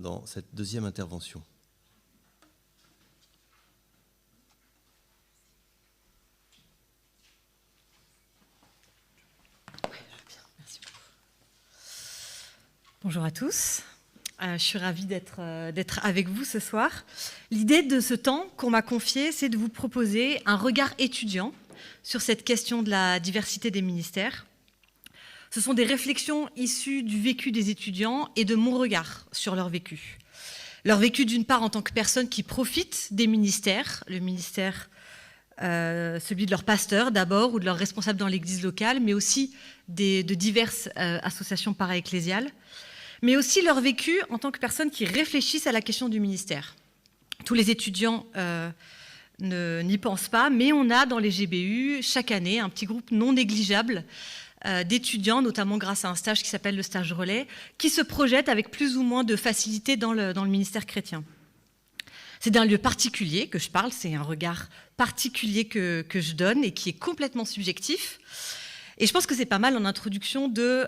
dans cette deuxième intervention. Bonjour à tous, je suis ravie d'être avec vous ce soir. L'idée de ce temps qu'on m'a confié, c'est de vous proposer un regard étudiant sur cette question de la diversité des ministères. Ce sont des réflexions issues du vécu des étudiants et de mon regard sur leur vécu. Leur vécu d'une part en tant que personnes qui profitent des ministères, le ministère, celui de leur pasteur d'abord ou de leurs responsables dans l'église locale, mais aussi de diverses associations para-ecclésiales, mais aussi leur vécu en tant que personnes qui réfléchissent à la question du ministère. Tous les étudiants n'y pensent pas, mais on a dans les GBU chaque année un petit groupe non négligeable d'étudiants, notamment grâce à un stage qui s'appelle le stage relais, qui se projettent avec plus ou moins de facilité dans le ministère chrétien. C'est d'un lieu particulier que je parle, c'est un regard particulier que je donne et qui est complètement subjectif. Et je pense que c'est pas mal en introduction de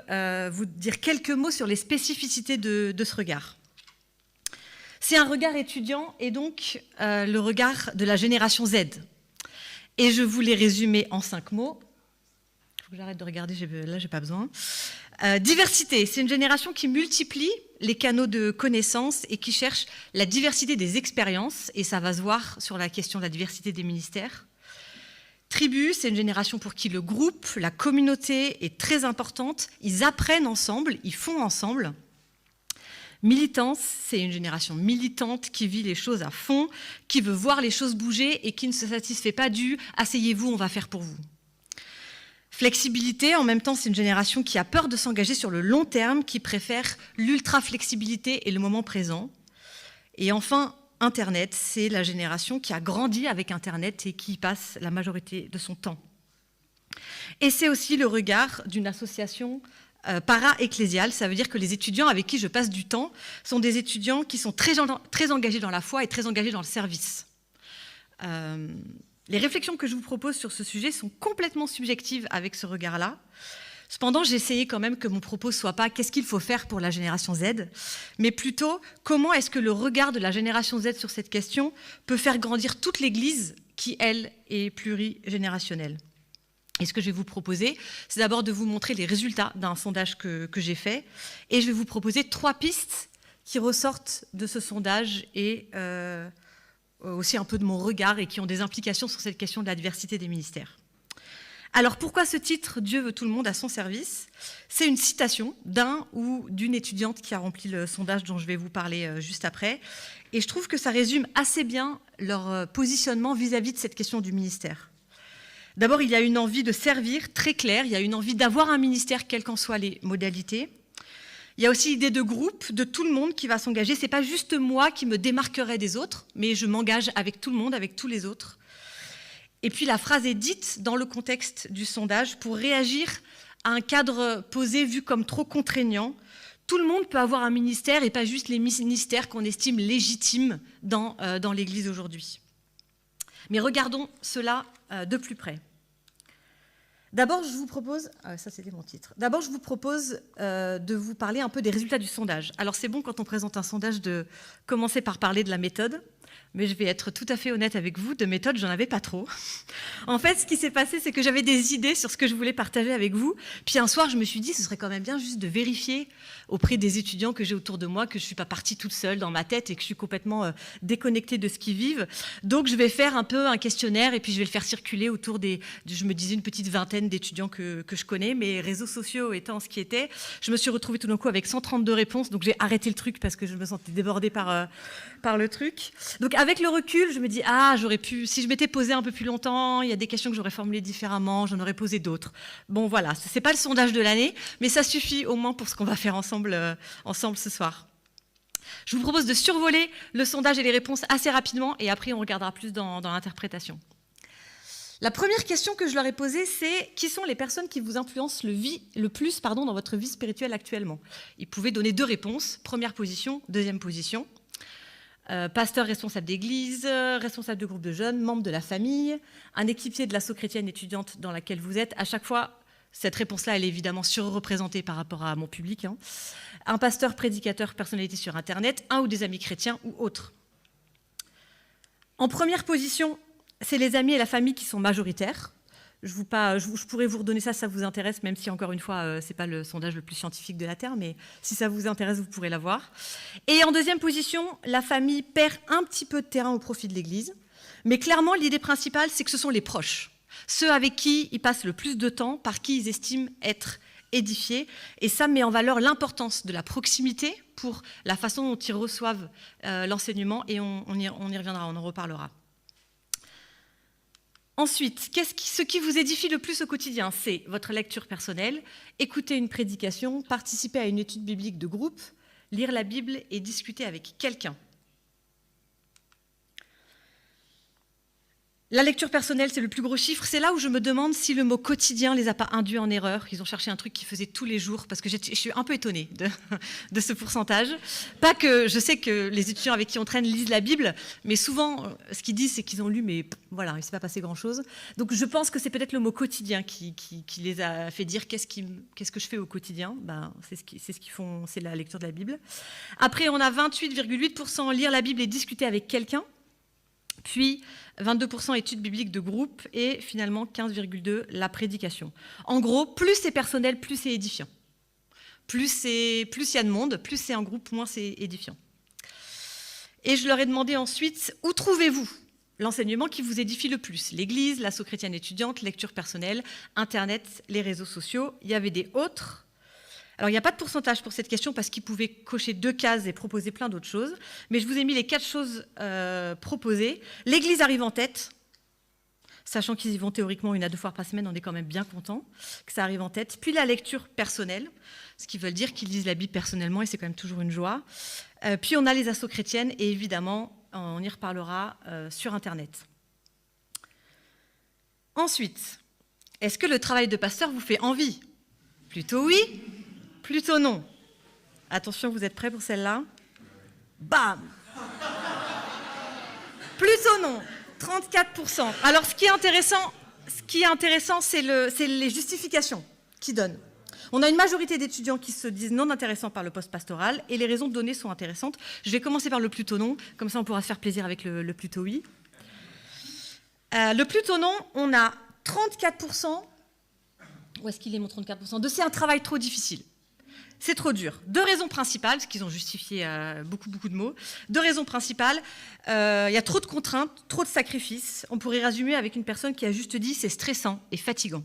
vous dire quelques mots sur les spécificités de ce regard. C'est un regard étudiant et donc le regard de la génération Z. Et je vous l'ai résumé en 5 mots. Il faut que j'arrête de regarder, là j'ai pas besoin. Diversité, c'est une génération qui multiplie les canaux de connaissances et qui cherche la diversité des expériences, et ça va se voir sur la question de la diversité des ministères. Tribu, c'est une génération pour qui le groupe, la communauté est très importante. Ils apprennent ensemble, ils font ensemble. Militance, c'est une génération militante qui vit les choses à fond, qui veut voir les choses bouger et qui ne se satisfait pas du « asseyez-vous, on va faire pour vous ». Flexibilité, en même temps, c'est une génération qui a peur de s'engager sur le long terme, qui préfère l'ultra-flexibilité et le moment présent. Et enfin, Internet, c'est la génération qui a grandi avec Internet et qui y passe la majorité de son temps. Et c'est aussi le regard d'une association para-ecclésiale, ça veut dire que les étudiants avec qui je passe du temps sont des étudiants qui sont très engagés dans la foi et très engagés dans le service. Les réflexions que je vous propose sur ce sujet sont complètement subjectives avec ce regard-là. Cependant, j'ai essayé quand même que mon propos ne soit pas « qu'est-ce qu'il faut faire pour la génération Z ?», mais plutôt « comment est-ce que le regard de la génération Z sur cette question peut faire grandir toute l'Église qui, elle, est plurigénérationnelle ?» Et ce que je vais vous proposer, c'est d'abord de vous montrer les résultats d'un sondage que j'ai fait, et je vais vous proposer 3 pistes qui ressortent de ce sondage et aussi un peu de mon regard et qui ont des implications sur cette question de la diversité des ministères. Alors pourquoi ce titre « Dieu veut tout le monde à son service ?» C'est une citation d'un ou d'une étudiante qui a rempli le sondage dont je vais vous parler juste après. Et je trouve que ça résume assez bien leur positionnement vis-à-vis de cette question du ministère. D'abord, il y a une envie de servir très claire, il y a une envie d'avoir un ministère, quelles qu'en soient les modalités. Il y a aussi l'idée de groupe, de tout le monde qui va s'engager. Ce n'est pas juste moi qui me démarquerai des autres, mais je m'engage avec tout le monde, avec tous les autres. Et puis la phrase est dite dans le contexte du sondage pour réagir à un cadre posé vu comme trop contraignant. Tout le monde peut avoir un ministère et pas juste les ministères qu'on estime légitimes dans l'Église aujourd'hui. Mais regardons cela de plus près. D'abord, je vous propose, ça c'était mon titre. D'abord, je vous propose de vous parler un peu des résultats du sondage. Alors c'est bon quand on présente un sondage de commencer par parler de la méthode, mais je vais être tout à fait honnête avec vous, de méthode, j'en avais pas trop. En fait, ce qui s'est passé, c'est que j'avais des idées sur ce que je voulais partager avec vous. Puis un soir, je me suis dit, ce serait quand même bien juste de vérifier auprès des étudiants que j'ai autour de moi que je ne suis pas partie toute seule dans ma tête et que je suis complètement déconnectée de ce qu'ils vivent. Donc, je vais faire un peu un questionnaire et puis je vais le faire circuler autour je me disais, une petite vingtaine d'étudiants que je connais. Mes réseaux sociaux étant ce qui était, je me suis retrouvée tout d'un coup avec 132 réponses. Donc, j'ai arrêté le truc parce que je me sentais débordée par le truc. Donc, avec le recul, je me dis, j'aurais pu, si je m'étais posée un peu plus longtemps, il y a des questions que j'aurais formulées différemment, j'en aurais posé d'autres. Bon, voilà, ce n'est pas le sondage de l'année, mais ça suffit au moins pour ce qu'on va faire ensemble ce soir. Je vous propose de survoler le sondage et les réponses assez rapidement, et après, on regardera plus dans l'interprétation. La première question que je leur ai posée, c'est qui sont les personnes qui vous influencent le plus dans votre vie spirituelle actuellement ? Ils pouvaient donner 2 réponses, première position, deuxième position. Pasteur responsable d'église, responsable de groupe de jeunes, membre de la famille, un équipier de l'asso chrétienne étudiante dans laquelle vous êtes. À chaque fois, Cette réponse-là, elle est évidemment surreprésentée par rapport à mon public. Un pasteur, prédicateur, personnalité sur Internet, un ou des amis chrétiens ou autres. En première position, c'est les amis et la famille qui sont majoritaires. Je pourrais vous redonner ça si ça vous intéresse, même si, encore une fois, ce n'est pas le sondage le plus scientifique de la Terre, mais si ça vous intéresse, vous pourrez l'avoir. Et en deuxième position, la famille perd un petit peu de terrain au profit de l'Église. Mais clairement, l'idée principale, c'est que ce sont les proches, ceux avec qui ils passent le plus de temps, par qui ils estiment être édifiés. Et ça met en valeur l'importance de la proximité pour la façon dont ils reçoivent l'enseignement, et on y reviendra, on en reparlera. Ensuite, ce qui vous édifie le plus au quotidien? C'est votre lecture personnelle, écouter une prédication, participer à une étude biblique de groupe, lire la Bible et discuter avec quelqu'un. La lecture personnelle, c'est le plus gros chiffre. C'est là où je me demande si le mot quotidien les a pas induits en erreur. Ils ont cherché un truc qu'ils faisaient tous les jours, parce que je suis un peu étonnée de ce pourcentage. Pas que je sais que les étudiants avec qui on traîne lisent la Bible, mais souvent, ce qu'ils disent, c'est qu'ils ont lu, mais voilà, il ne s'est pas passé grand-chose. Donc je pense que c'est peut-être le mot quotidien qui les a fait dire qu'est-ce que je fais au quotidien. C'est ce qu'ils font, c'est la lecture de la Bible. Après, on a 28,8% lire la Bible et discuter avec quelqu'un. Puis 22% études bibliques de groupe et finalement 15,2% la prédication. En gros, plus c'est personnel, plus c'est édifiant. Plus il y a de monde, plus c'est en groupe, moins c'est édifiant. Et je leur ai demandé ensuite, où trouvez-vous l'enseignement qui vous édifie le plus? L'Église, l'asso chrétienne étudiante, lecture personnelle, Internet, les réseaux sociaux. Il y avait des autres. Alors, il n'y a pas de pourcentage pour cette question parce qu'ils pouvaient cocher 2 cases et proposer plein d'autres choses. Mais je vous ai mis les 4 choses proposées. L'Église arrive en tête, sachant qu'ils y vont théoriquement 1 à 2 fois par semaine, on est quand même bien content que ça arrive en tête. Puis la lecture personnelle, ce qui veut dire qu'ils lisent la Bible personnellement et c'est quand même toujours une joie. Puis on a les assos chrétiennes et évidemment, on y reparlera sur Internet. Ensuite, est-ce que le travail de pasteur vous fait envie? Plutôt oui. Plutôt non. Attention, vous êtes prêts pour celle-là? Bam! Plutôt non, 34%. Alors, ce qui est intéressant, c'est les justifications qu'ils donnent. On a une majorité d'étudiants qui se disent non intéressants par le poste pastoral, et les raisons données sont intéressantes. Je vais commencer par le plutôt non, comme ça on pourra se faire plaisir avec le plutôt oui. Le plutôt non, on a 34%. Où est-ce qu'il est mon 34% de c'est un travail trop difficile. C'est trop dur. 2 raisons principales, parce qu'ils ont justifié beaucoup de mots. 2 raisons principales. Il y a trop de contraintes, trop de sacrifices. On pourrait résumer avec une personne qui a juste dit c'est stressant et fatigant.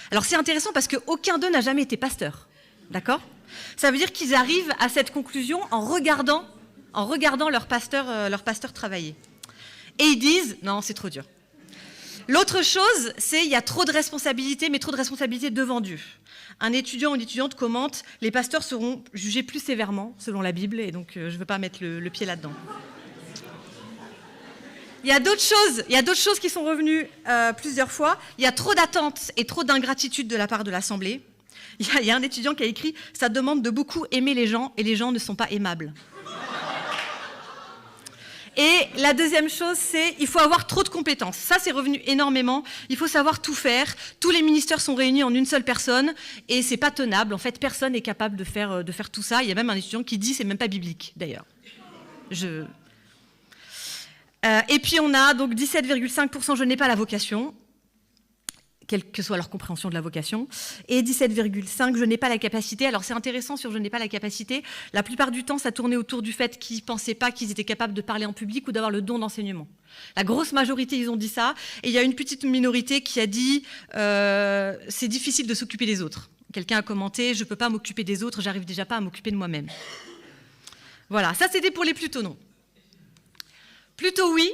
Alors c'est intéressant parce qu'aucun d'eux n'a jamais été pasteur. D'accord? Ça veut dire qu'ils arrivent à cette conclusion en regardant leur pasteur travailler. Et ils disent non, c'est trop dur. L'autre chose, c'est qu'il y a trop de responsabilités, mais trop de responsabilités devant Dieu. Un étudiant ou une étudiante commente « Les pasteurs seront jugés plus sévèrement, selon la Bible, et donc je ne veux pas mettre le pied là-dedans. » Il y a d'autres choses qui sont revenues plusieurs fois. Il y a trop d'attentes et trop d'ingratitude de la part de l'Assemblée. Il y a un étudiant qui a écrit « Ça demande de beaucoup aimer les gens, et les gens ne sont pas aimables. » Et la deuxième chose, c'est qu'il faut avoir trop de compétences. Ça, c'est revenu énormément. Il faut savoir tout faire. Tous les ministères sont réunis en une seule personne et c'est pas tenable. En fait, personne n'est capable de faire tout ça. Il y a même un étudiant qui dit c'est même pas biblique, d'ailleurs. Et puis on a donc 17,5% je n'ai pas la vocation, quelle que soit leur compréhension de la vocation, et 17,5% je n'ai pas la capacité. Alors c'est intéressant sur je n'ai pas la capacité, la plupart du temps ça tournait autour du fait qu'ils ne pensaient pas qu'ils étaient capables de parler en public ou d'avoir le don d'enseignement. La grosse majorité ils ont dit ça, et il y a une petite minorité qui a dit c'est difficile de s'occuper des autres. Quelqu'un a commenté je ne peux pas m'occuper des autres, j'arrive déjà pas à m'occuper de moi-même. Voilà, ça c'était pour les plutôt non. Plutôt oui,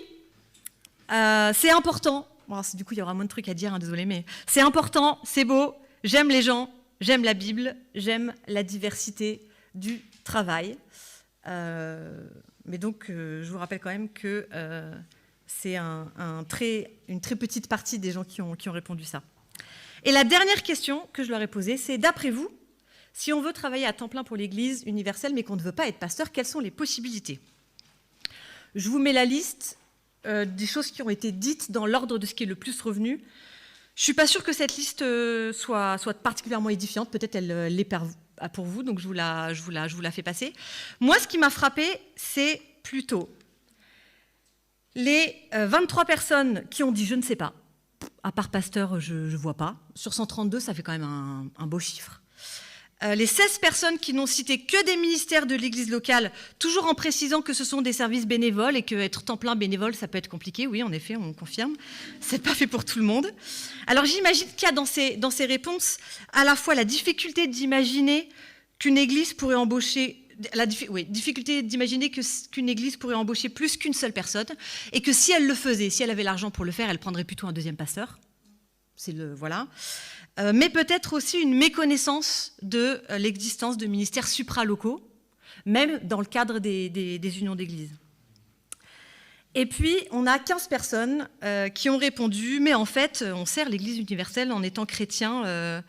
c'est important. Bon, du coup, il y aura moins de trucs à dire, hein, désolé, mais c'est important, c'est beau, j'aime les gens, j'aime la Bible, j'aime la diversité du travail. Mais donc, je vous rappelle quand même que c'est une très petite partie des gens qui ont répondu ça. Et la dernière question que je leur ai posée, c'est d'après vous, si on veut travailler à temps plein pour l'Église universelle, mais qu'on ne veut pas être pasteur, quelles sont les possibilités? Je vous mets la liste des choses qui ont été dites dans l'ordre de ce qui est le plus revenu. Je ne suis pas sûre que cette liste soit particulièrement édifiante. Peut-être elle l'est pour vous, donc je vous la fais passer. Moi, ce qui m'a frappé, c'est plutôt les 23 personnes qui ont dit « je ne sais pas ». À part Pasteur, je ne vois pas. Sur 132, ça fait quand même un beau chiffre. Les 16 personnes qui n'ont cité que des ministères de l'Église locale, toujours en précisant que ce sont des services bénévoles et qu'être temps plein bénévole, ça peut être compliqué. Oui, en effet, on confirme. C'est pas fait pour tout le monde. Alors j'imagine qu'il y a dans ces réponses à la fois la difficulté d'imaginer qu'une Église pourrait embaucher... difficulté d'imaginer qu'une Église pourrait embaucher plus qu'une seule personne et que si elle le faisait, si elle avait l'argent pour le faire, elle prendrait plutôt un deuxième pasteur. Voilà. Mais peut-être aussi une méconnaissance de l'existence de ministères supralocaux, même dans le cadre des unions d'église. Et puis, on a 15 personnes qui ont répondu, mais en fait, on sert l'Église universelle en étant chrétien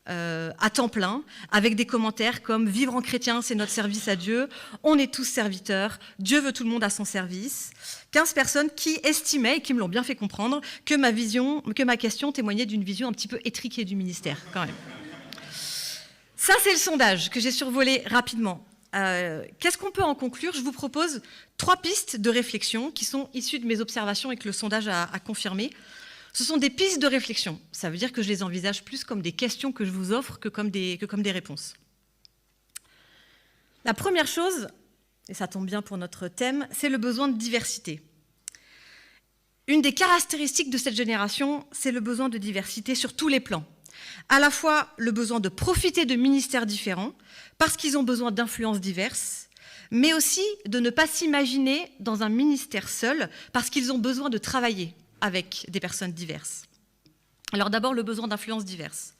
à temps plein, avec des commentaires comme « Vivre en chrétien, c'est notre service à Dieu. On est tous serviteurs. Dieu veut tout le monde à son service. » 15 personnes qui estimaient, et qui me l'ont bien fait comprendre, que ma question témoignait d'une vision un petit peu étriquée du ministère, quand même. Ça, c'est le sondage que j'ai survolé rapidement. Qu'est-ce qu'on peut en conclure? Je vous propose 3 pistes de réflexion qui sont issues de mes observations et que le sondage a confirmé. Ce sont des pistes de réflexion. Ça veut dire que je les envisage plus comme des questions que je vous offre que comme des réponses. La première chose, et ça tombe bien pour notre thème, c'est le besoin de diversité. Une des caractéristiques de cette génération, c'est le besoin de diversité sur tous les plans. À la fois le besoin de profiter de ministères différents, parce qu'ils ont besoin d'influences diverses, mais aussi de ne pas s'imaginer dans un ministère seul, parce qu'ils ont besoin de travailler avec des personnes diverses. Alors d'abord, le besoin d'influences diverses.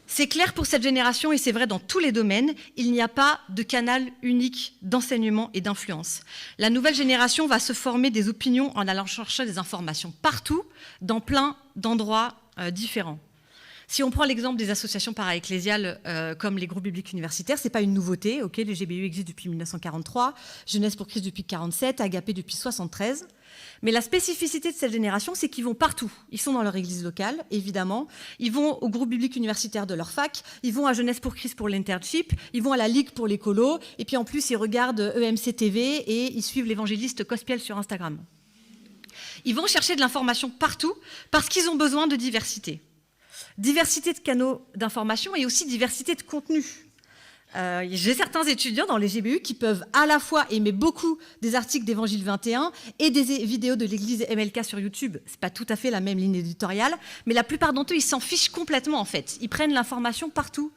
C'est clair pour cette génération, et c'est vrai dans tous les domaines, il n'y a pas de canal unique d'enseignement et d'influence. La nouvelle génération va se former des opinions en allant chercher des informations partout, dans plein d'endroits différents. Si on prend l'exemple des associations para-ecclésiales comme les groupes bibliques universitaires, ce n'est pas une nouveauté. Okay, les GBU existent depuis 1943, Jeunesse pour Christ depuis 1947, Agapé depuis 1973. Mais la spécificité de cette génération, c'est qu'ils vont partout. Ils sont dans leur église locale, évidemment. Ils vont au groupe biblique universitaire de leur fac. Ils vont à Jeunesse pour Christ pour l'internship. Ils vont à la Ligue pour l'écolo. Et puis en plus, ils regardent EMC TV et ils suivent l'évangéliste Cospiel sur Instagram. Ils vont chercher de l'information partout parce qu'ils ont besoin de diversité. Diversité de canaux d'information et aussi diversité de contenu. J'ai certains étudiants dans les GBU qui peuvent à la fois aimer beaucoup des articles d'Évangile 21 et des vidéos de l'église MLK sur YouTube. Ce n'est pas tout à fait la même ligne éditoriale, mais la plupart d'entre eux, ils s'en fichent complètement en fait. Ils prennent l'information partout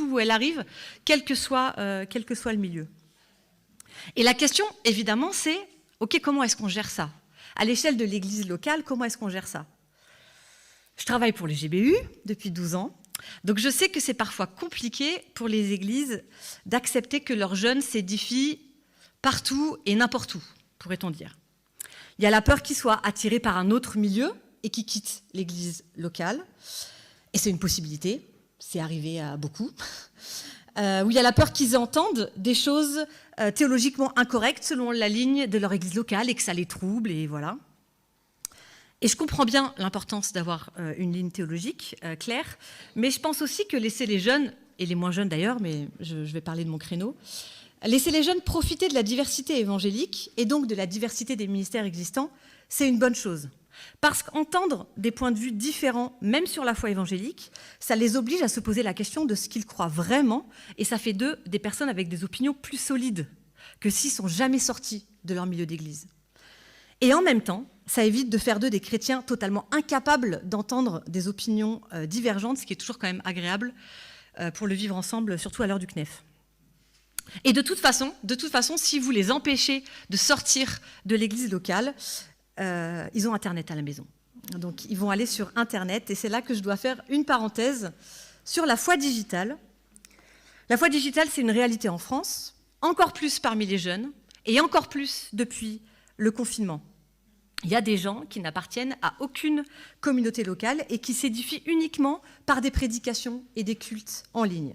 où elle arrive, quel que soit le milieu. Et la question, évidemment, c'est « Ok, comment est-ce qu'on gère ça ?» À l'échelle de l'église locale, comment est-ce qu'on gère ça? Je travaille pour les GBU depuis 12 ans. Donc je sais que c'est parfois compliqué pour les églises d'accepter que leurs jeunes s'édifient partout et n'importe où, pourrait-on dire. Il y a la peur qu'ils soient attirés par un autre milieu et qu'ils quittent l'église locale. Et c'est une possibilité, c'est arrivé à beaucoup. Où il y a la peur qu'ils entendent des choses théologiquement incorrectes selon la ligne de leur église locale et que ça les trouble, et voilà. Et je comprends bien l'importance d'avoir une ligne théologique claire, mais je pense aussi que laisser les jeunes, et les moins jeunes d'ailleurs, mais je vais parler de mon créneau, laisser les jeunes profiter de la diversité évangélique et donc de la diversité des ministères existants, c'est une bonne chose. Parce qu'entendre des points de vue différents, même sur la foi évangélique, ça les oblige à se poser la question de ce qu'ils croient vraiment, et ça fait d'eux des personnes avec des opinions plus solides que s'ils ne sont jamais sortis de leur milieu d'église. Et en même temps, ça évite de faire d'eux des chrétiens totalement incapables d'entendre des opinions divergentes, ce qui est toujours quand même agréable pour le vivre ensemble, surtout à l'heure du CNEF. Et de toute façon, si vous les empêchez de sortir de l'église locale, ils ont Internet à la maison. Donc ils vont aller sur Internet, et c'est là que je dois faire une parenthèse sur la foi digitale. La foi digitale, c'est une réalité en France, encore plus parmi les jeunes, et encore plus depuis le confinement. Il y a des gens qui n'appartiennent à aucune communauté locale et qui s'édifient uniquement par des prédications et des cultes en ligne.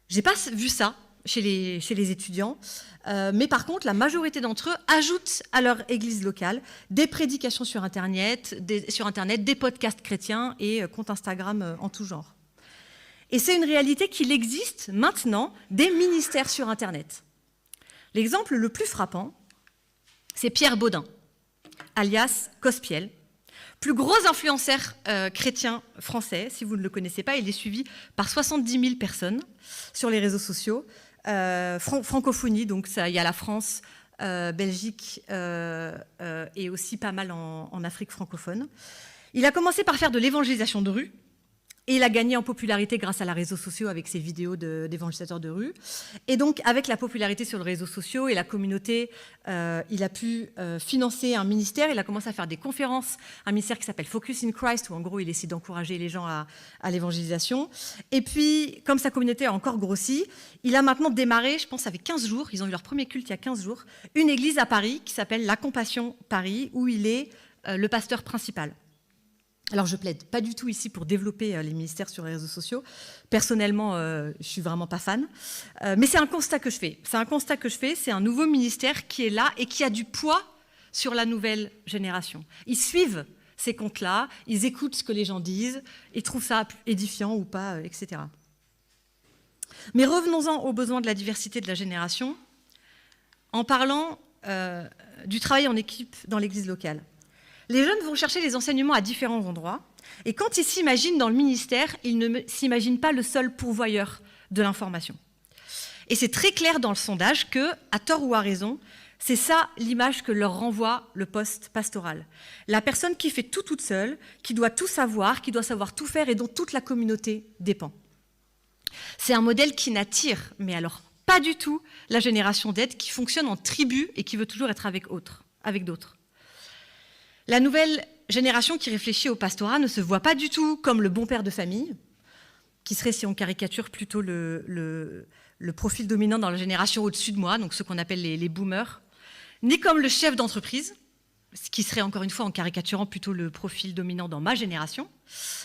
Je n'ai pas vu ça chez les étudiants. Mais par contre, la majorité d'entre eux ajoutent à leur église locale des prédications sur Internet, des podcasts chrétiens et comptes Instagram en tout genre. Et c'est une réalité qu'il existe maintenant des ministères sur Internet. L'exemple le plus frappant, c'est Pierre Baudin, alias Cospiel, plus gros influenceur chrétien français. Si vous ne le connaissez pas, il est suivi par 70 000 personnes sur les réseaux sociaux. Francophonie, donc il y a la France, Belgique et aussi pas mal en Afrique francophone. Il a commencé par faire de l'évangélisation de rue. Et il a gagné en popularité grâce à les réseaux sociaux avec ses vidéos d'évangélisateurs de rue. Et donc, avec la popularité sur les réseaux sociaux et la communauté, il a pu financer un ministère. Il a commencé à faire des conférences, un ministère qui s'appelle Focus in Christ, où en gros, il essaie d'encourager les gens à l'évangélisation. Et puis, comme sa communauté a encore grossi, il a maintenant démarré, je pense, avec 15 jours, ils ont eu leur premier culte il y a 15 jours, une église à Paris qui s'appelle La Compassion Paris, où il est le pasteur principal. Alors, je plaide pas du tout ici pour développer les ministères sur les réseaux sociaux. Personnellement, je suis vraiment pas fan. Mais c'est un constat que je fais. C'est un nouveau ministère qui est là et qui a du poids sur la nouvelle génération. Ils suivent ces comptes-là, ils écoutent ce que les gens disent, ils trouvent ça édifiant ou pas, etc. Mais revenons-en aux besoins de la diversité de la génération, en parlant du travail en équipe dans l'église locale. Les jeunes vont chercher les enseignements à différents endroits, et quand ils s'imaginent dans le ministère, ils ne s'imaginent pas le seul pourvoyeur de l'information. Et c'est très clair dans le sondage que, à tort ou à raison, c'est ça l'image que leur renvoie le poste pastoral. La personne qui fait tout toute seule, qui doit tout savoir, qui doit savoir tout faire et dont toute la communauté dépend. C'est un modèle qui n'attire, mais alors pas du tout, la génération Z qui fonctionne en tribu et qui veut toujours être avec d'autres. La nouvelle génération qui réfléchit au pastorat ne se voit pas du tout comme le bon père de famille, qui serait, si on caricature, plutôt le profil dominant dans la génération au-dessus de moi, donc ce qu'on appelle les boomers, ni comme le chef d'entreprise, ce qui serait encore une fois en caricaturant plutôt le profil dominant dans ma génération,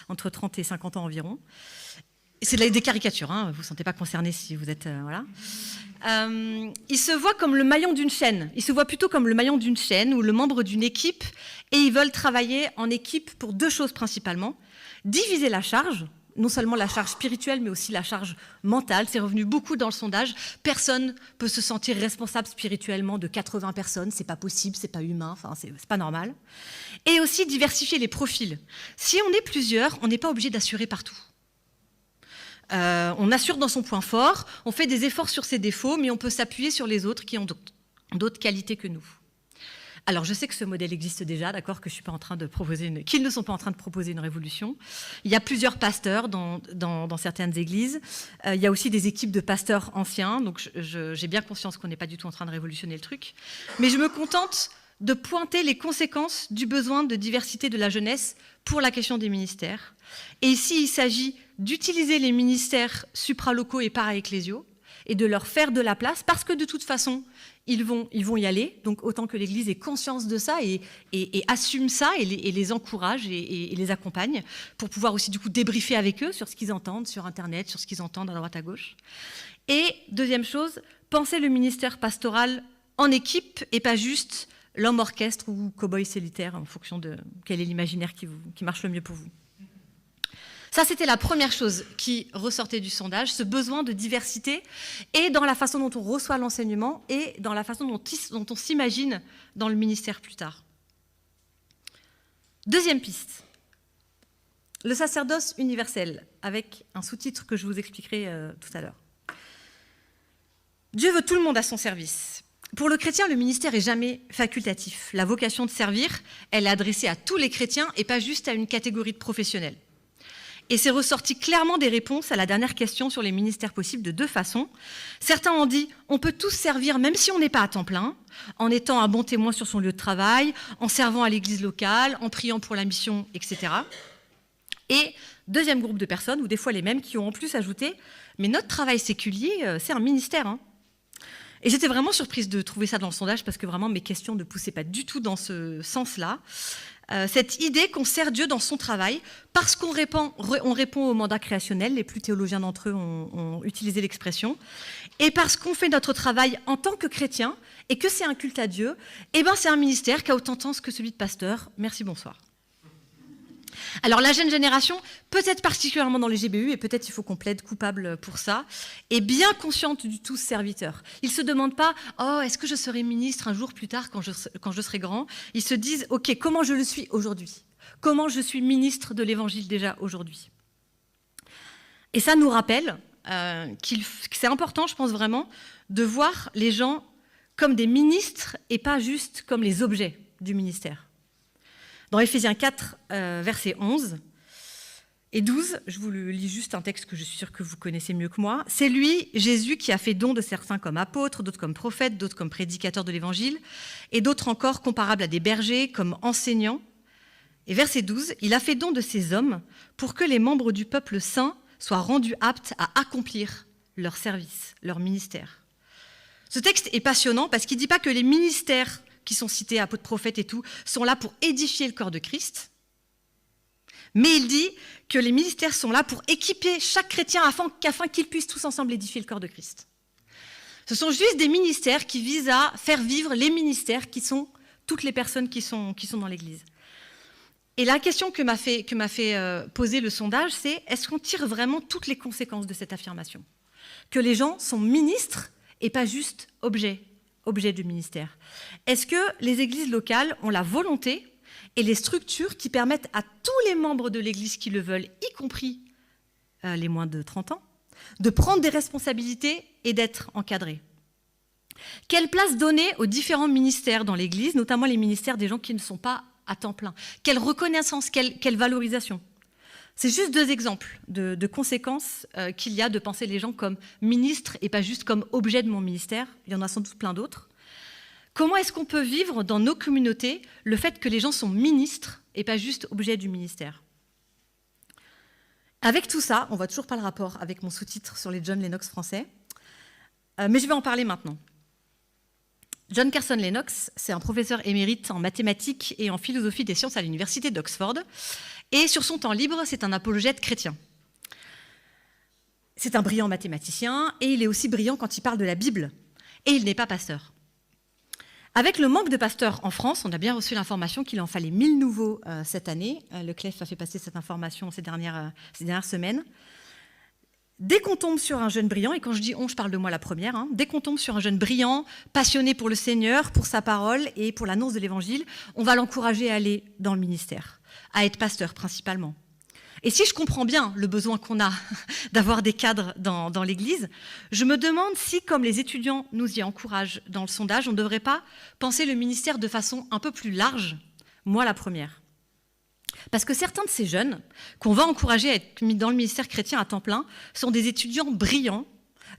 entre 30 et 50 ans environ. C'est des caricatures, hein, vous ne vous sentez pas concerné si vous êtes... voilà. Ils se voient comme le maillon d'une chaîne. Ils se voient plutôt comme le maillon d'une chaîne ou le membre d'une équipe, et ils veulent travailler en équipe pour deux choses principalement. Diviser la charge, non seulement la charge spirituelle, mais aussi la charge mentale. C'est revenu beaucoup dans le sondage. Personne ne peut se sentir responsable spirituellement de 80 personnes. C'est pas possible, c'est pas humain, enfin, c'est pas normal. Et aussi diversifier les profils. Si on est plusieurs, on n'est pas obligé d'assurer partout. On assure dans son point fort, on fait des efforts sur ses défauts, mais on peut s'appuyer sur les autres qui ont d'autres qualités que nous. Alors, je sais que ce modèle existe déjà, d'accord, que je suis pas en train de proposer qu'ils ne sont pas en train de proposer une révolution. Il y a plusieurs pasteurs dans certaines églises. Il y a aussi des équipes de pasteurs anciens, donc j'ai bien conscience qu'on n'est pas du tout en train de révolutionner le truc. Mais je me contente de pointer les conséquences du besoin de diversité de la jeunesse pour la question des ministères. Et ici, il s'agit d'utiliser les ministères supralocaux et para-ecclésiaux et de leur faire de la place, parce que de toute façon, ils vont y aller. Donc autant que l'Église ait conscience de ça et assume ça et les encourage et les accompagne pour pouvoir aussi du coup débriefer avec eux sur ce qu'ils entendent sur Internet, sur ce qu'ils entendent à droite à gauche. Et deuxième chose, penser le ministère pastoral en équipe et pas juste l'homme orchestre ou cow-boy solitaire en fonction de quel est l'imaginaire qui marche le mieux pour vous. Ça, c'était la première chose qui ressortait du sondage, ce besoin de diversité, et dans la façon dont on reçoit l'enseignement, et dans la façon dont on s'imagine dans le ministère plus tard. Deuxième piste, le sacerdoce universel, avec un sous-titre que je vous expliquerai tout à l'heure. Dieu veut tout le monde à son service. Pour le chrétien, le ministère n'est jamais facultatif. La vocation de servir, elle est adressée à tous les chrétiens et pas juste à une catégorie de professionnels. Et c'est ressorti clairement des réponses à la dernière question sur les ministères possibles de deux façons. Certains ont dit « on peut tous servir même si on n'est pas à temps plein, en étant un bon témoin sur son lieu de travail, en servant à l'église locale, en priant pour la mission, etc. » Et deuxième groupe de personnes, ou des fois les mêmes, qui ont en plus ajouté « mais notre travail séculier, c'est un ministère hein. ». Et j'étais vraiment surprise de trouver ça dans le sondage, parce que vraiment mes questions ne poussaient pas du tout dans ce sens-là. Cette idée qu'on sert Dieu dans son travail parce qu'on répond au mandat créationnel, les plus théologiens d'entre eux ont utilisé l'expression, Et parce qu'on fait notre travail en tant que chrétien et que c'est un culte à Dieu, eh ben c'est un ministère qui a autant de sens que celui de pasteur. Merci, bonsoir. Alors la jeune génération, peut-être particulièrement dans les GBU, et peut-être il faut qu'on plaide coupable pour ça, est bien consciente du tous serviteur. Ils ne se demandent pas « Oh, est-ce que je serai ministre un jour plus tard quand je serai grand ?» Ils se disent « Ok, comment je le suis aujourd'hui ? Comment je suis ministre de l'Évangile déjà aujourd'hui ?» Et ça nous rappelle que c'est important, je pense vraiment, de voir les gens comme des ministres et pas juste comme les objets du ministère. Dans Éphésiens 4, versets 11 et 12, je vous lis juste un texte que je suis sûre que vous connaissez mieux que moi. C'est lui, Jésus, qui a fait don de certains comme apôtres, d'autres comme prophètes, d'autres comme prédicateurs de l'Évangile, et d'autres encore comparables à des bergers, comme enseignants. Et verset 12, il a fait don de ces hommes pour que les membres du peuple saint soient rendus aptes à accomplir leur service, leur ministère. Ce texte est passionnant parce qu'il ne dit pas que les ministères qui sont cités, apôtres, prophètes et tout, sont là pour édifier le corps de Christ. Mais il dit que les ministères sont là pour équiper chaque chrétien afin qu'ils puissent tous ensemble édifier le corps de Christ. Ce sont juste des ministères qui visent à faire vivre les ministères qui sont toutes les personnes qui sont dans l'Église. Et la question que m'a fait poser le sondage, c'est est-ce qu'on tire vraiment toutes les conséquences de cette affirmation ? Que les gens sont ministres et pas juste objets du ministère. Est-ce que les églises locales ont la volonté et les structures qui permettent à tous les membres de l'église qui le veulent, y compris les moins de 30 ans, de prendre des responsabilités et d'être encadrés ? Quelle place donner aux différents ministères dans l'église, notamment les ministères des gens qui ne sont pas à temps plein ? Quelle reconnaissance, quelle valorisation ? C'est juste 2 exemples de conséquences qu'il y a de penser les gens comme ministres et pas juste comme objets de mon ministère. Il y en a sans doute plein d'autres. Comment est-ce qu'on peut vivre dans nos communautés le fait que les gens sont ministres et pas juste objets du ministère ? Avec tout ça, on ne voit toujours pas le rapport avec mon sous-titre sur les John Lennox français, mais je vais en parler maintenant. John Carson Lennox, c'est un professeur émérite en mathématiques et en philosophie des sciences à l'université d'Oxford. Et sur son temps libre, c'est un apologète chrétien. C'est un brillant mathématicien et il est aussi brillant quand il parle de la Bible. Et il n'est pas pasteur. Avec le manque de pasteurs en France, on a bien reçu l'information qu'il en fallait 1000 nouveaux cette année. Le CLEF a fait passer cette information ces dernières semaines. Dès qu'on tombe sur un jeune brillant, et quand je dis on, je parle de moi la première, dès qu'on tombe sur un jeune brillant, passionné pour le Seigneur, pour sa parole et pour l'annonce de l'Évangile, on va l'encourager à aller dans le ministère, à être pasteur principalement. Et si je comprends bien le besoin qu'on a d'avoir des cadres dans l'Église, je me demande si, comme les étudiants nous y encouragent dans le sondage, on ne devrait pas penser le ministère de façon un peu plus large, moi la première. Parce que certains de ces jeunes qu'on va encourager à être mis dans le ministère chrétien à temps plein sont des étudiants brillants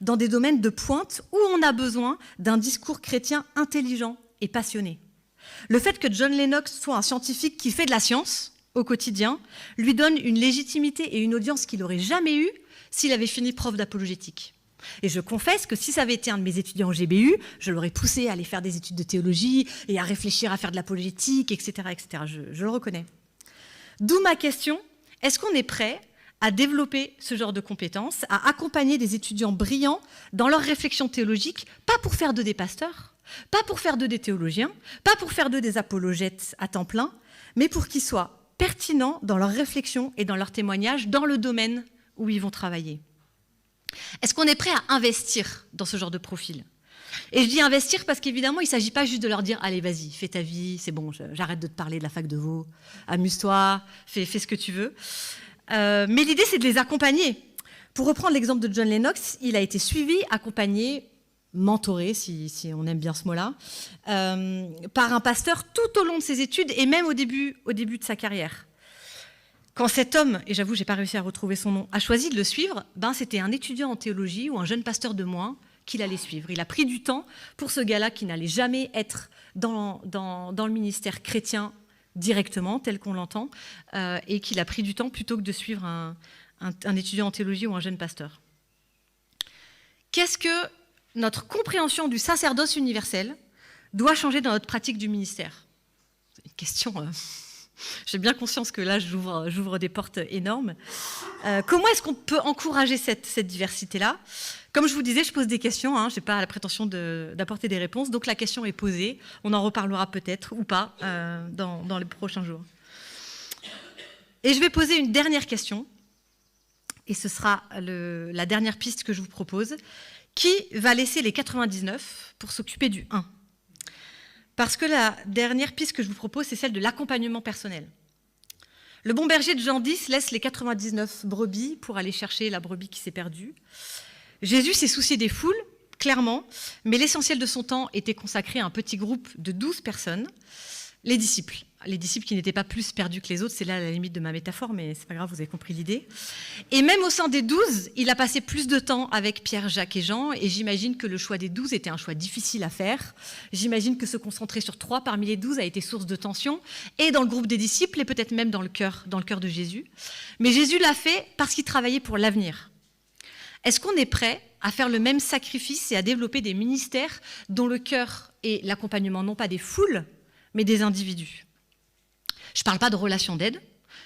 dans des domaines de pointe où on a besoin d'un discours chrétien intelligent et passionné. Le fait que John Lennox soit un scientifique qui fait de la science au quotidien lui donne une légitimité et une audience qu'il n'aurait jamais eue s'il avait fini prof d'apologétique. Et je confesse que si ça avait été un de mes étudiants au GBU, je l'aurais poussé à aller faire des études de théologie et à réfléchir à faire de l'apologétique, etc. etc. Je le reconnais. D'où ma question, est-ce qu'on est prêt à développer ce genre de compétences, à accompagner des étudiants brillants dans leur réflexion théologique, pas pour faire d'eux des pasteurs, pas pour faire d'eux des théologiens, pas pour faire d'eux des apologètes à temps plein, mais pour qu'ils soient pertinents dans leur réflexion et dans leur témoignage dans le domaine où ils vont travailler. Est-ce qu'on est prêt à investir dans ce genre de profil ? Et je dis investir parce qu'évidemment, il ne s'agit pas juste de leur dire « Allez, vas-y, fais ta vie, c'est bon, j'arrête de te parler de la fac de Vaud, amuse-toi, fais ce que tu veux. » Mais l'idée, c'est de les accompagner. Pour reprendre l'exemple de John Lennox, il a été suivi, accompagné, mentoré, si on aime bien ce mot-là, par un pasteur tout au long de ses études et même au début de sa carrière. Quand cet homme, et j'avoue, je n'ai pas réussi à retrouver son nom, a choisi de le suivre, c'était un étudiant en théologie ou un jeune pasteur de moins qu'il allait suivre. Il a pris du temps pour ce gars-là qui n'allait jamais être dans le ministère chrétien directement, tel qu'on l'entend, et qu'il a pris du temps plutôt que de suivre un étudiant en théologie ou un jeune pasteur. Qu'est-ce que notre compréhension du sacerdoce universel doit changer dans notre pratique du ministère ? C'est une question J'ai bien conscience que là, j'ouvre des portes énormes. Comment est-ce qu'on peut encourager cette diversité-là? Comme je vous disais, je pose des questions, hein, je n'ai pas la prétention d'apporter des réponses, donc la question est posée. On en reparlera peut-être ou pas dans les prochains jours. Et je vais poser une dernière question, et ce sera la dernière piste que je vous propose. Qui va laisser les 99 pour s'occuper du 1? Parce que la dernière piste que je vous propose, c'est celle de l'accompagnement personnel. Le bon berger de Jean 10 laisse les 99 brebis pour aller chercher la brebis qui s'est perdue. Jésus s'est soucié des foules, clairement, mais l'essentiel de son temps était consacré à un petit groupe de 12 personnes, les disciples. Les disciples qui n'étaient pas plus perdus que les autres, c'est là la limite de ma métaphore, mais c'est pas grave, vous avez compris l'idée. Et même au sein des 12, il a passé plus de temps avec Pierre, Jacques et Jean, et j'imagine que le choix des 12 était un choix difficile à faire. J'imagine que se concentrer sur 3 parmi les 12 a été source de tension, et dans le groupe des disciples, et peut-être même dans le cœur de Jésus. Mais Jésus l'a fait parce qu'il travaillait pour l'avenir. Est-ce qu'on est prêt à faire le même sacrifice et à développer des ministères dont le cœur est l'accompagnement non pas des foules, mais des individus? Je ne parle pas de relations d'aide,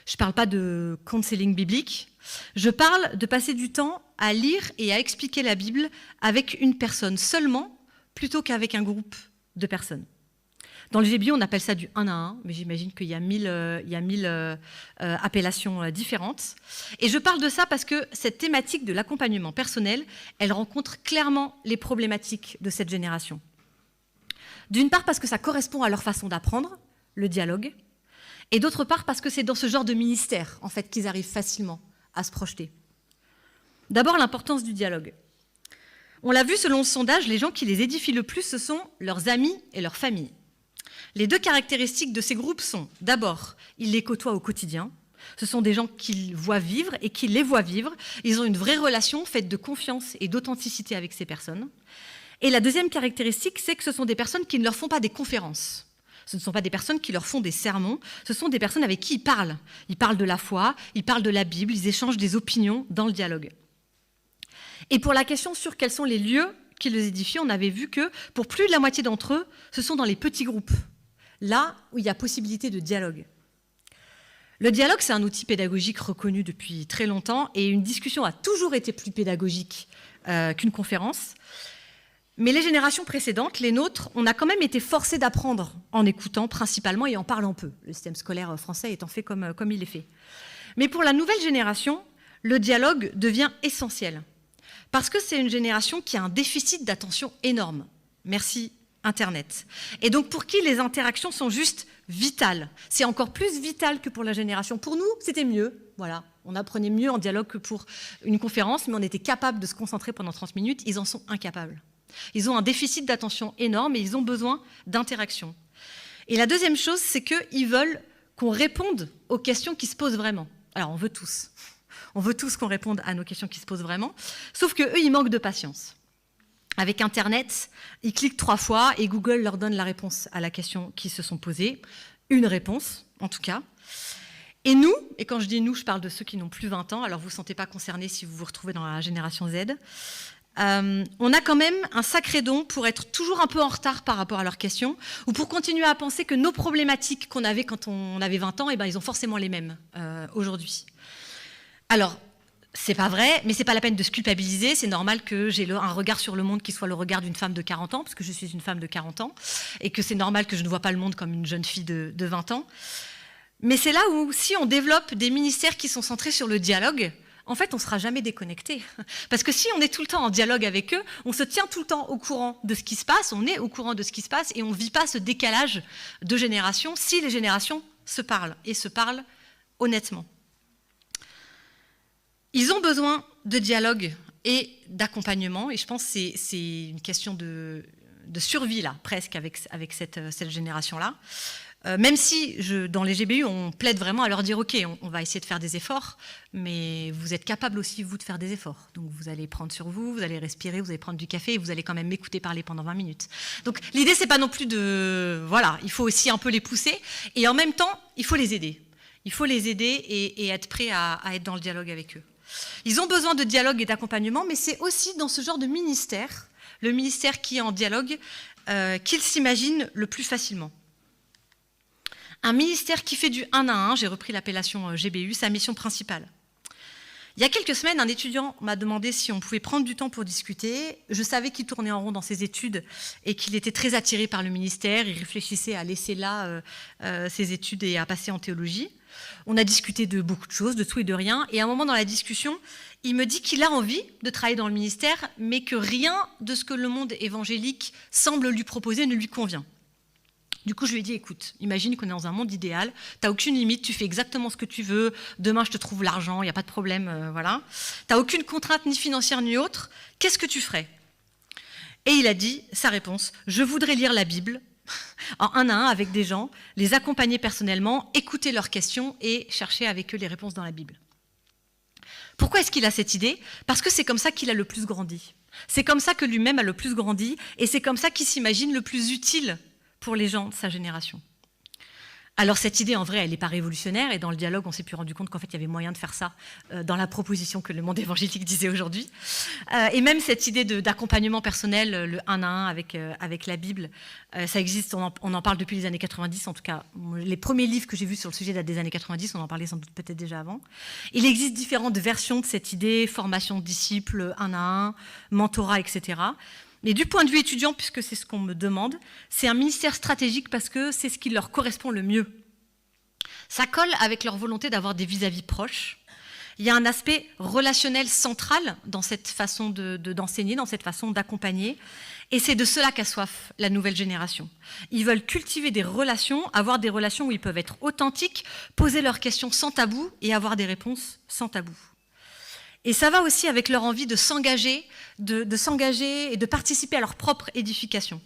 je ne parle pas de counseling biblique, je parle de passer du temps à lire et à expliquer la Bible avec une personne seulement, plutôt qu'avec un groupe de personnes. Dans le GBI, on appelle ça du 1 à 1, mais j'imagine qu'il y a 1000 appellations différentes. Et je parle de ça parce que cette thématique de l'accompagnement personnel, elle rencontre clairement les problématiques de cette génération. D'une part parce que ça correspond à leur façon d'apprendre, le dialogue, et d'autre part parce que c'est dans ce genre de ministère, en fait, qu'ils arrivent facilement à se projeter. D'abord, l'importance du dialogue. On l'a vu, selon le sondage, les gens qui les édifient le plus, ce sont leurs amis et leurs familles. Les 2 caractéristiques de ces groupes sont, d'abord, ils les côtoient au quotidien. Ce sont des gens qu'ils voient vivre et qui les voient vivre. Ils ont une vraie relation faite de confiance et d'authenticité avec ces personnes. Et la deuxième caractéristique, c'est que ce sont des personnes qui ne leur font pas des conférences. Ce ne sont pas des personnes qui leur font des sermons, ce sont des personnes avec qui ils parlent. Ils parlent de la foi, ils parlent de la Bible, ils échangent des opinions dans le dialogue. Et pour la question sur quels sont les lieux qui les édifient, on avait vu que pour plus de la moitié d'entre eux, ce sont dans les petits groupes, là où il y a possibilité de dialogue. Le dialogue, c'est un outil pédagogique reconnu depuis très longtemps, et une discussion a toujours été plus pédagogique qu'une conférence. Mais les générations précédentes, les nôtres, on a quand même été forcés d'apprendre en écoutant principalement et en parlant peu. Le système scolaire français étant fait comme il est fait. Mais pour la nouvelle génération, le dialogue devient essentiel. Parce que c'est une génération qui a un déficit d'attention énorme. Merci Internet. Et donc pour qui les interactions sont juste vitales. C'est encore plus vital que pour la génération. Pour nous, c'était mieux. Voilà. On apprenait mieux en dialogue que pour une conférence, mais on était capable de se concentrer pendant 30 minutes. Ils en sont incapables. Ils ont un déficit d'attention énorme et ils ont besoin d'interaction. Et la deuxième chose, c'est qu'ils veulent qu'on réponde aux questions qui se posent vraiment. Alors, on veut tous. On veut tous qu'on réponde à nos questions qui se posent vraiment, sauf qu'eux, ils manquent de patience. Avec Internet, ils cliquent 3 fois et Google leur donne la réponse à la question qu'ils se sont posées. Une réponse, en tout cas. Et nous, et quand je dis nous, je parle de ceux qui n'ont plus 20 ans, alors vous ne vous sentez pas concernés si vous vous retrouvez dans la génération Z. On a quand même un sacré don pour être toujours un peu en retard par rapport à leurs questions, ou pour continuer à penser que nos problématiques qu'on avait quand on avait 20 ans, eh ben, ils ont forcément les mêmes aujourd'hui. Alors, c'est pas vrai, mais c'est pas la peine de se culpabiliser, c'est normal que j'ai un regard sur le monde qui soit le regard d'une femme de 40 ans, parce que je suis une femme de 40 ans, et que c'est normal que je ne vois pas le monde comme une jeune fille de 20 ans. Mais c'est là où, si on développe des ministères qui sont centrés sur le dialogue, en fait, on ne sera jamais déconnecté. Parce que si on est tout le temps en dialogue avec eux, on se tient tout le temps au courant de ce qui se passe, on est au courant de ce qui se passe et on ne vit pas ce décalage de générations si les générations se parlent et se parlent honnêtement. Ils ont besoin de dialogue et d'accompagnement et je pense que c'est une question de survie là, presque avec cette génération-là. Même si, dans les GBU, on plaide vraiment à leur dire « Ok, on va essayer de faire des efforts, mais vous êtes capable aussi, vous, de faire des efforts. Donc vous allez prendre sur vous, vous allez respirer, vous allez prendre du café et vous allez quand même m'écouter parler pendant 20 minutes. » Donc l'idée, c'est pas non plus de... Voilà, il faut aussi un peu les pousser et en même temps, il faut les aider. Il faut les aider et être prêt à être dans le dialogue avec eux. Ils ont besoin de dialogue et d'accompagnement, mais c'est aussi dans ce genre de ministère, le ministère qui est en dialogue, qu'ils s'imaginent le plus facilement. Un ministère qui fait du 1 à 1, j'ai repris l'appellation GBU, sa mission principale. Il y a quelques semaines, un étudiant m'a demandé si on pouvait prendre du temps pour discuter. Je savais qu'il tournait en rond dans ses études et qu'il était très attiré par le ministère. Il réfléchissait à laisser là ses études et à passer en théologie. On a discuté de beaucoup de choses, de tout et de rien. Et à un moment dans la discussion, il me dit qu'il a envie de travailler dans le ministère, mais que rien de ce que le monde évangélique semble lui proposer ne lui convient. Du coup, je lui ai dit, écoute, imagine qu'on est dans un monde idéal, tu n'as aucune limite, tu fais exactement ce que tu veux, demain je te trouve l'argent, il n'y a pas de problème, voilà. Tu n'as aucune contrainte ni financière ni autre, qu'est-ce que tu ferais? Et il a dit, sa réponse, je voudrais lire la Bible en 1 à 1 avec des gens, les accompagner personnellement, écouter leurs questions et chercher avec eux les réponses dans la Bible. Pourquoi est-ce qu'il a cette idée? Parce que c'est comme ça qu'il a le plus grandi. C'est comme ça que lui-même a le plus grandi et c'est comme ça qu'il s'imagine le plus utile pour les gens de sa génération. Alors cette idée, en vrai, elle n'est pas révolutionnaire, et dans le dialogue, on s'est plus rendu compte qu'en fait, il y avait moyen de faire ça dans la proposition que le monde évangélique disait aujourd'hui. Et même cette idée d'accompagnement personnel, le 1 à 1 avec la Bible, ça existe, on en parle depuis les années 90, en tout cas, les premiers livres que j'ai vus sur le sujet datent des années 90, on en parlait sans doute peut-être déjà avant. Il existe différentes versions de cette idée, formation de disciples, 1 à 1, mentorat, etc. Mais du point de vue étudiant, puisque c'est ce qu'on me demande, c'est un ministère stratégique parce que c'est ce qui leur correspond le mieux. Ça colle avec leur volonté d'avoir des vis-à-vis proches. Il y a un aspect relationnel central dans cette façon d'enseigner, dans cette façon d'accompagner. Et c'est de cela qu'a soif la nouvelle génération. Ils veulent cultiver des relations, avoir des relations où ils peuvent être authentiques, poser leurs questions sans tabou et avoir des réponses sans tabou. Et ça va aussi avec leur envie de s'engager, de s'engager et de participer à leur propre édification.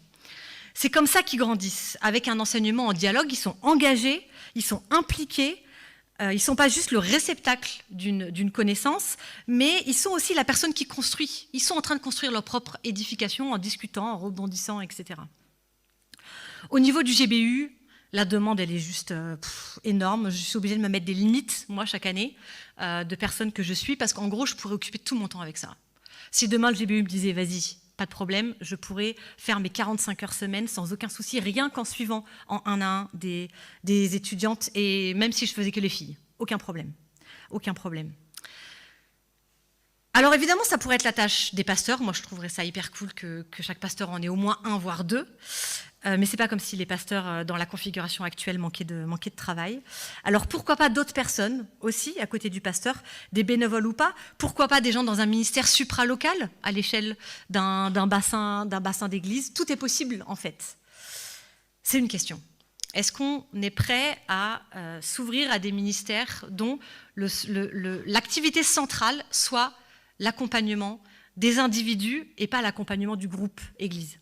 C'est comme ça qu'ils grandissent, avec un enseignement en dialogue. Ils sont engagés, ils sont impliqués, ils ne sont pas juste le réceptacle d'une connaissance, mais ils sont aussi la personne qui construit. Ils sont en train de construire leur propre édification en discutant, en rebondissant, etc. Au niveau du GBU, la demande, elle est juste énorme. Je suis obligée de me mettre des limites, moi, chaque année, de personnes que je suis, parce qu'en gros, je pourrais occuper tout mon temps avec ça. Si demain, le GBU me disait, vas-y, pas de problème, je pourrais faire mes 45 heures semaine sans aucun souci, rien qu'en suivant en 1 à 1 des étudiantes, et même si je faisais que les filles. Aucun problème. Aucun problème. Alors évidemment, ça pourrait être la tâche des pasteurs. Moi, je trouverais ça hyper cool que chaque pasteur en ait au moins 1, voire 2. Mais c'est pas comme si les pasteurs, dans la configuration actuelle, manquaient de travail. Alors pourquoi pas d'autres personnes aussi, à côté du pasteur, des bénévoles ou pas? Pourquoi pas des gens dans un ministère supralocal, à l'échelle d'un bassin d'église? Tout est possible, en fait. C'est une question. Est-ce qu'on est prêt à s'ouvrir à des ministères dont l'activité centrale soit l'accompagnement des individus et pas l'accompagnement du groupe Église?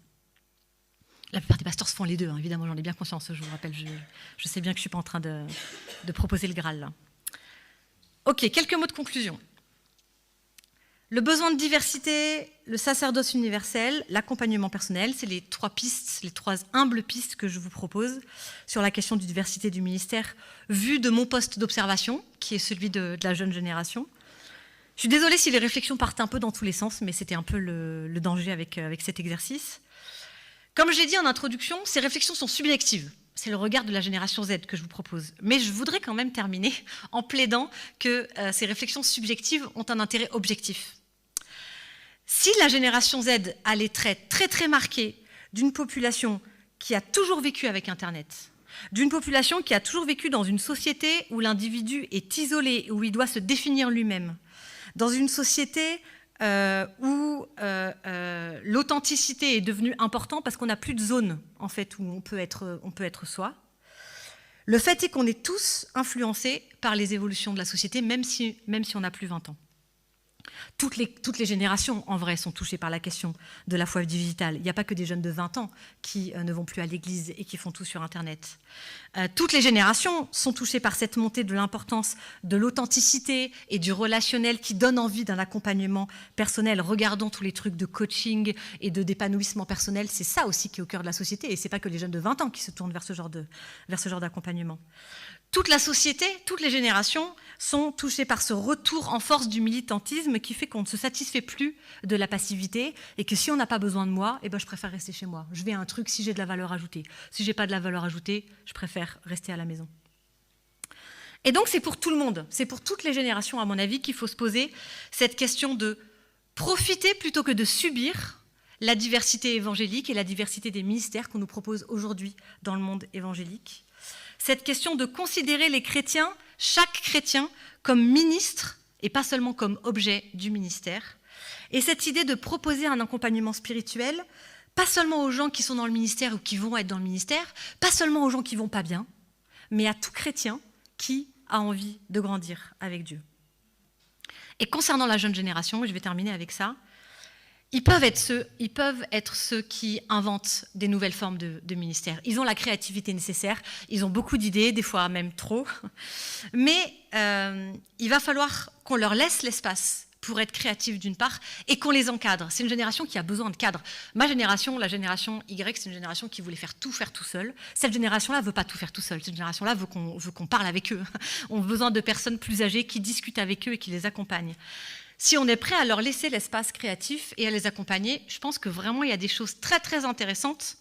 La plupart des pasteurs se font les deux, hein, évidemment, j'en ai bien conscience, je vous rappelle, je sais bien que je ne suis pas en train de proposer le Graal, là. Ok, quelques mots de conclusion. Le besoin de diversité, le sacerdoce universel, l'accompagnement personnel, c'est les 3 pistes, les 3 humbles pistes que je vous propose sur la question de diversité du ministère, vu de mon poste d'observation, qui est celui de la jeune génération. Je suis désolée si les réflexions partent un peu dans tous les sens, mais c'était un peu le danger avec cet exercice. Comme je l'ai dit en introduction, ces réflexions sont subjectives. C'est le regard de la génération Z que je vous propose. Mais je voudrais quand même terminer en plaidant que ces réflexions subjectives ont un intérêt objectif. Si la génération Z a les traits très très marqués d'une population qui a toujours vécu avec Internet, d'une population qui a toujours vécu dans une société où l'individu est isolé, où il doit se définir lui-même, dans une société où l'authenticité est devenue importante parce qu'on n'a plus de zone en fait, où on peut être soi. Le fait est qu'on est tous influencés par les évolutions de la société, même si on n'a plus 20 ans. Toutes les générations, en vrai, sont touchées par la question de la foi digitale. Il n'y a pas que des jeunes de 20 ans qui ne vont plus à l'église et qui font tout sur Internet. Toutes les générations sont touchées par cette montée de l'importance de l'authenticité et du relationnel qui donne envie d'un accompagnement personnel. Regardons tous les trucs de coaching et d'épanouissement personnel. C'est ça aussi qui est au cœur de la société. Et ce n'est pas que les jeunes de 20 ans qui se tournent vers ce genre d'accompagnement. Toute la société, toutes les générations sont touchées par ce retour en force du militantisme mécanisme qui fait qu'on ne se satisfait plus de la passivité et que si on n'a pas besoin de moi, eh ben, je préfère rester chez moi. Je vais à un truc si j'ai de la valeur ajoutée. Si j'ai pas de la valeur ajoutée, je préfère rester à la maison. Et donc c'est pour tout le monde, c'est pour toutes les générations à mon avis qu'il faut se poser cette question de profiter plutôt que de subir la diversité évangélique et la diversité des ministères qu'on nous propose aujourd'hui dans le monde évangélique. Cette question de considérer les chrétiens, chaque chrétien, comme ministre et pas seulement comme objet du ministère. Et cette idée de proposer un accompagnement spirituel, pas seulement aux gens qui sont dans le ministère ou qui vont être dans le ministère, pas seulement aux gens qui vont pas bien, mais à tout chrétien qui a envie de grandir avec Dieu. Et concernant la jeune génération, je vais terminer avec ça, ils peuvent être ceux qui inventent des nouvelles formes de ministère. Ils ont la créativité nécessaire, ils ont beaucoup d'idées, des fois même trop, mais il va falloir qu'on leur laisse l'espace pour être créatifs d'une part, et qu'on les encadre. C'est une génération qui a besoin de cadre. Ma génération, la génération Y, c'est une génération qui voulait faire tout seul. Cette génération-là ne veut pas tout faire tout seul. Cette génération-là veut qu'on parle avec eux. On a besoin de personnes plus âgées qui discutent avec eux et qui les accompagnent. Si on est prêt à leur laisser l'espace créatif et à les accompagner, je pense que vraiment il y a des choses très très intéressantes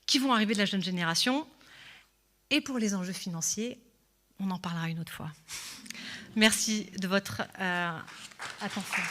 qui vont arriver de la jeune génération. Et pour les enjeux financiers, on en parlera une autre fois. Merci de votre attention.